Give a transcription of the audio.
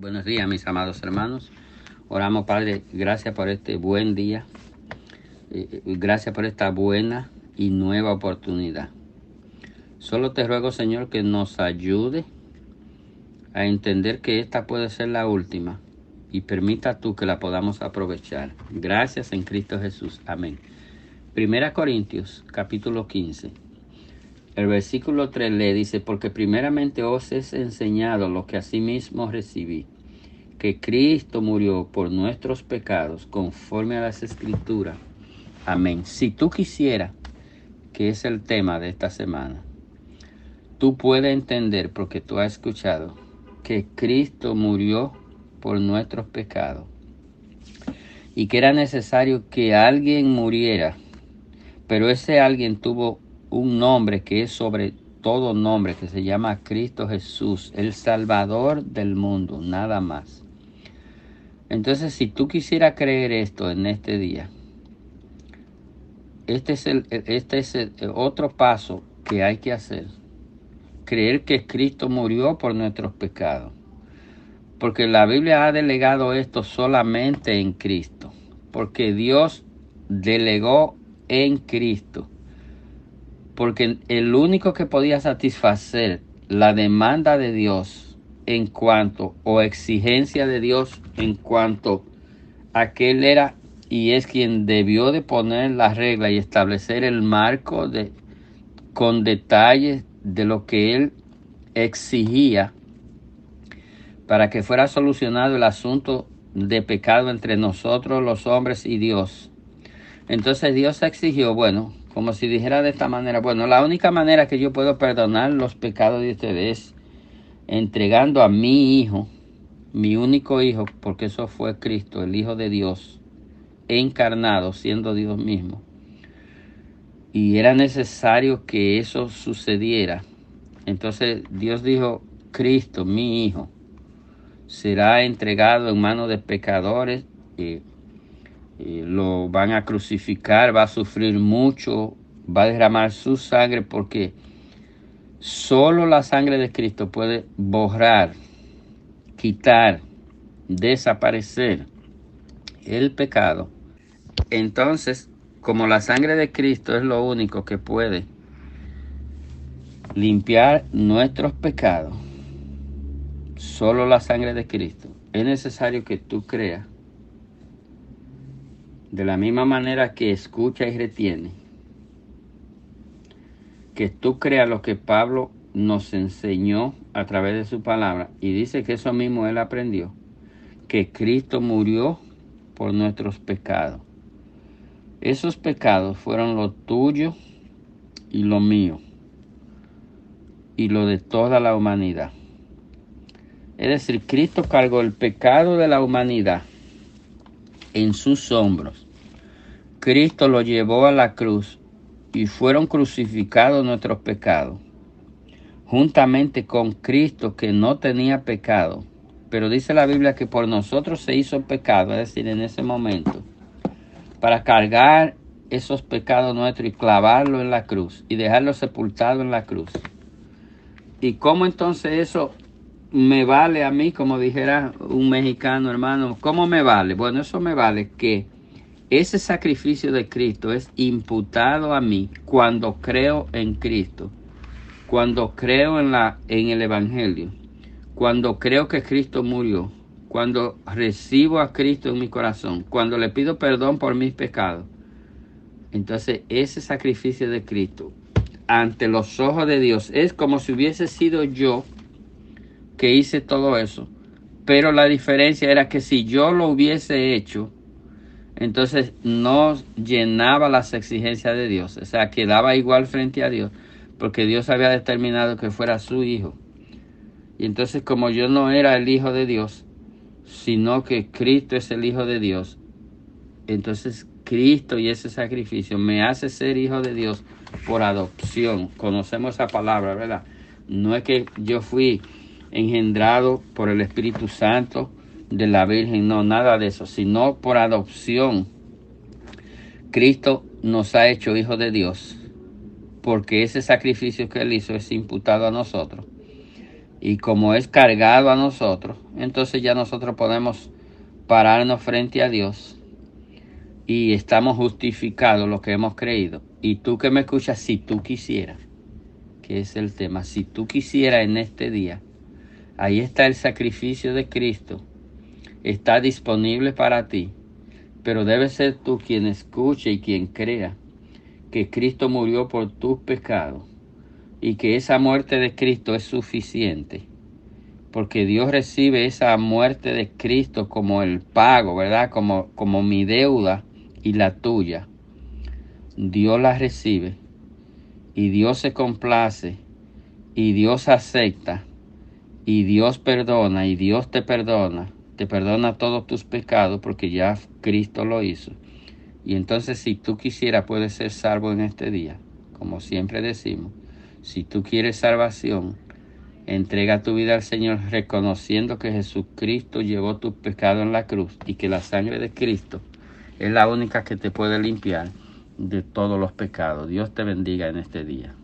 Buenos días, mis amados hermanos. Oramos, Padre, gracias por este buen día. Gracias por esta buena y nueva oportunidad. Solo te ruego, Señor, que nos ayude a entender que esta puede ser la última y permita tú que la podamos aprovechar. Gracias en Cristo Jesús. Amén. 1 Corintios, capítulo 15. El versículo 3 le dice: porque primeramente os es enseñado lo que asimismo recibí, que Cristo murió por nuestros pecados conforme a las Escrituras. Amén. Si tú quisieras, que es el tema de esta semana, tú puedes entender, porque tú has escuchado, que Cristo murió por nuestros pecados y que era necesario que alguien muriera, pero ese alguien tuvo un nombre que es sobre todo nombre, que se llama Cristo Jesús, el Salvador del mundo, nada más. Entonces, si tú quisieras creer esto en este día, este es el otro paso que hay que hacer. Creer que Cristo murió por nuestros pecados. Porque la Biblia ha delegado esto solamente en Cristo. Porque Dios delegó en Cristo. Porque el único que podía satisfacer la demanda de Dios en cuanto, o exigencia de Dios en cuanto a que Él era y es quien debió de poner la regla y establecer el marco con detalles de lo que Él exigía para que fuera solucionado el asunto de pecado entre nosotros los hombres y Dios. Entonces Dios exigió, bueno, como si dijera de esta manera, bueno, la única manera que yo puedo perdonar los pecados de ustedes es entregando a mi Hijo, mi único Hijo, porque eso fue Cristo, el Hijo de Dios, encarnado, siendo Dios mismo. Y era necesario que eso sucediera. Entonces Dios dijo: Cristo, mi Hijo, será entregado en manos de pecadores, lo van a crucificar, va a sufrir mucho, va a derramar su sangre, porque solo la sangre de Cristo puede borrar, quitar, desaparecer el pecado. Entonces, como la sangre de Cristo es lo único que puede limpiar nuestros pecados, solo la sangre de Cristo, es necesario que tú creas, de la misma manera que escucha y retiene, que tú creas lo que Pablo nos enseñó a través de su palabra, y dice que eso mismo él aprendió, que Cristo murió por nuestros pecados. Esos pecados fueron lo tuyo y lo mío, y lo de toda la humanidad. Es decir, Cristo cargó el pecado de la humanidad en sus hombros. Cristo lo llevó a la cruz y fueron crucificados nuestros pecados, juntamente con Cristo, que no tenía pecado. Pero dice la Biblia que por nosotros se hizo pecado, es decir, en ese momento, para cargar esos pecados nuestros y clavarlo en la cruz y dejarlo sepultado en la cruz. ¿Y cómo entonces eso me vale a mí? Como dijera un mexicano, hermano, ¿cómo me vale? Bueno, eso me vale que ese sacrificio de Cristo es imputado a mí cuando creo en Cristo, cuando creo en el Evangelio, cuando creo que Cristo murió, cuando recibo a Cristo en mi corazón, cuando le pido perdón por mis pecados. Entonces ese sacrificio de Cristo ante los ojos de Dios es como si hubiese sido yo que hice todo eso, pero la diferencia era que si yo lo hubiese hecho, entonces no llenaba las exigencias de Dios, o sea, quedaba igual frente a Dios, porque Dios había determinado que fuera su Hijo. Y entonces, como yo no era el Hijo de Dios, sino que Cristo es el Hijo de Dios, entonces Cristo y ese sacrificio me hace ser hijo de Dios por adopción. Conocemos esa palabra, ¿verdad? No es que yo fui engendrado por el Espíritu Santo de la Virgen, no, nada de eso, sino por adopción. Cristo nos ha hecho hijos de Dios, porque ese sacrificio que Él hizo es imputado a nosotros. Y como es cargado a nosotros, entonces ya nosotros podemos pararnos frente a Dios y estamos justificados lo que hemos creído. Y tú que me escuchas, si tú quisieras, que es el tema, si tú quisieras en este día, ahí está el sacrificio de Cristo, está disponible para ti, pero debe ser tú quien escuche y quien crea que Cristo murió por tus pecados y que esa muerte de Cristo es suficiente, porque Dios recibe esa muerte de Cristo como el pago, ¿verdad? Como mi deuda y la tuya. Dios la recibe y Dios se complace y Dios acepta y Dios perdona y Dios te perdona todos tus pecados porque ya Cristo lo hizo. Y entonces si tú quisieras puedes ser salvo en este día, como siempre decimos. Si tú quieres salvación, entrega tu vida al Señor reconociendo que Jesucristo llevó tus pecados en la cruz y que la sangre de Cristo es la única que te puede limpiar de todos los pecados. Dios te bendiga en este día.